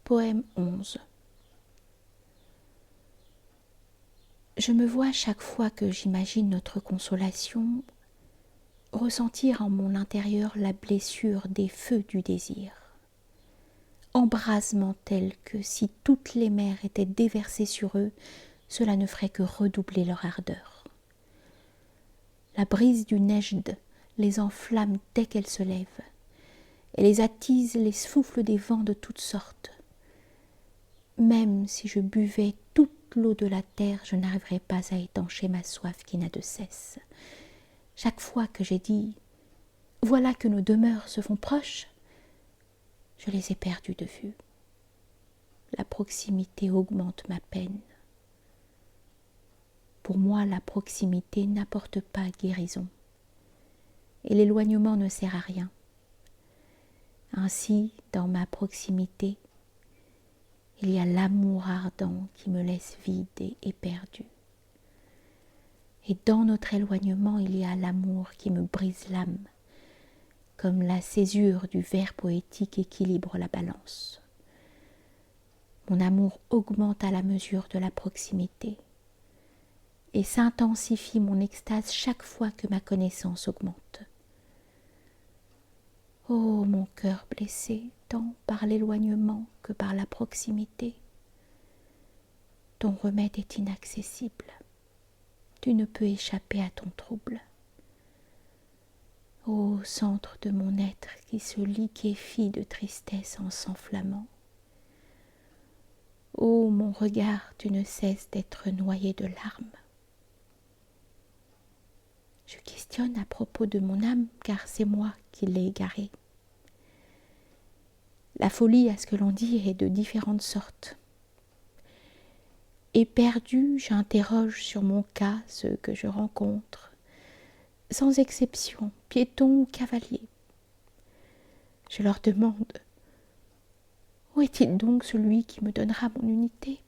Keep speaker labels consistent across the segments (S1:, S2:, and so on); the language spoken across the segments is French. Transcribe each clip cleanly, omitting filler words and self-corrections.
S1: Poème 11. Je me vois chaque fois que j'imagine notre consolation ressentir en mon intérieur la blessure des feux du désir, embrasement tel que si toutes les mers étaient déversées sur eux, cela ne ferait que redoubler leur ardeur. La brise du nejd les enflamme dès qu'elles se lèvent, et les attise les souffles des vents de toutes sortes. Même si je buvais toute l'eau de la terre, je n'arriverais pas à étancher ma soif qui n'a de cesse. Chaque fois que j'ai dit « Voilà que nos demeures se font proches », je les ai perdues de vue. La proximité augmente ma peine. Pour moi, la proximité n'apporte pas guérison, et l'éloignement ne sert à rien. Ainsi, dans ma proximité, il y a l'amour ardent qui me laisse vide et éperdu. Et dans notre éloignement, il y a l'amour qui me brise l'âme, comme la césure du vers poétique équilibre la balance. Mon amour augmente à la mesure de la proximité et s'intensifie mon extase chaque fois que ma connaissance augmente. Ô mon cœur blessé, tant par l'éloignement que par la proximité, ton remède est inaccessible. Tu ne peux échapper à ton trouble. Ô centre de mon être qui se liquéfie de tristesse en s'enflammant. Ô mon regard, tu ne cesses d'être noyé de larmes. Je questionne à propos de mon âme, car c'est moi qui l'ai égarée. La folie, à ce que l'on dit, est de différentes sortes. Éperdue, j'interroge sur mon cas ceux que je rencontre, sans exception, piétons ou cavaliers. Je leur demande « Où est-il donc celui qui me donnera mon unité ?»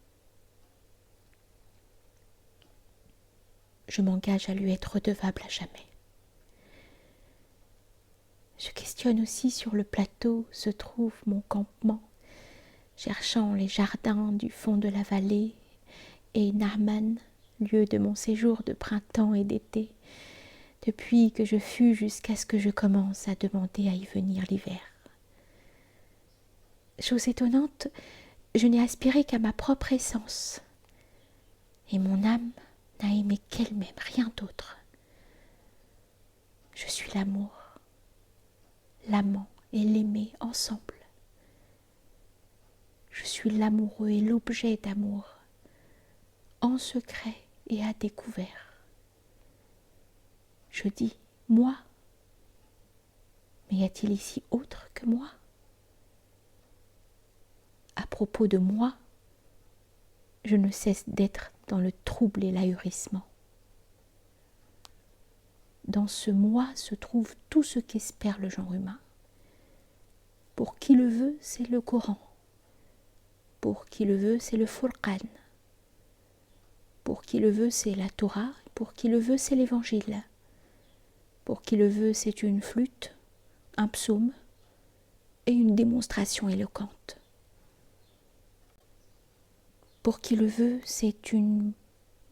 S1: Je m'engage à lui être redevable à jamais. Je questionne aussi sur le plateau se trouve mon campement, cherchant les jardins du fond de la vallée et Nahman, lieu de mon séjour de printemps et d'été, depuis que je fus jusqu'à ce que je commence à demander à y venir l'hiver. Chose étonnante, je n'ai aspiré qu'à ma propre essence, et mon âme n'a aimé qu'elle-même, rien d'autre. Je suis l'amour, l'amant et l'aimé ensemble. Je suis l'amoureux et l'objet d'amour, en secret et à découvert. Je dis « moi », mais y a-t-il ici autre que moi ? À propos de moi, je ne cesse d'être dans le trouble et l'ahurissement. Dans ce moi se trouve tout ce qu'espère le genre humain. Pour qui le veut, c'est le Coran. Pour qui le veut, c'est le Furqan. Pour qui le veut, c'est la Torah. Pour qui le veut, c'est l'Évangile. Pour qui le veut, c'est une flûte, un psaume et une démonstration éloquente. Pour qui le veut, c'est une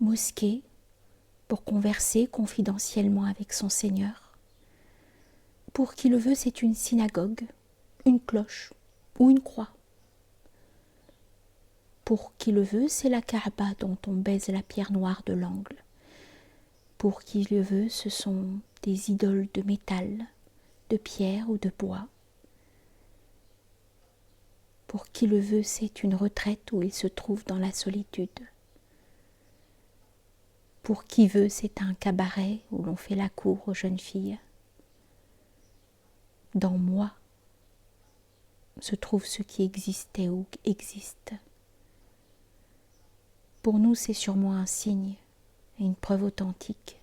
S1: mosquée pour converser confidentiellement avec son Seigneur. Pour qui le veut, c'est une synagogue, une cloche ou une croix. Pour qui le veut, c'est la Kaaba dont on baise la pierre noire de l'angle. Pour qui le veut, ce sont des idoles de métal, de pierre ou de bois. Pour qui le veut, c'est une retraite où il se trouve dans la solitude. Pour qui veut, c'est un cabaret où l'on fait la cour aux jeunes filles. Dans moi se trouve ce qui existait ou existe. Pour nous, c'est sûrement un signe et une preuve authentique.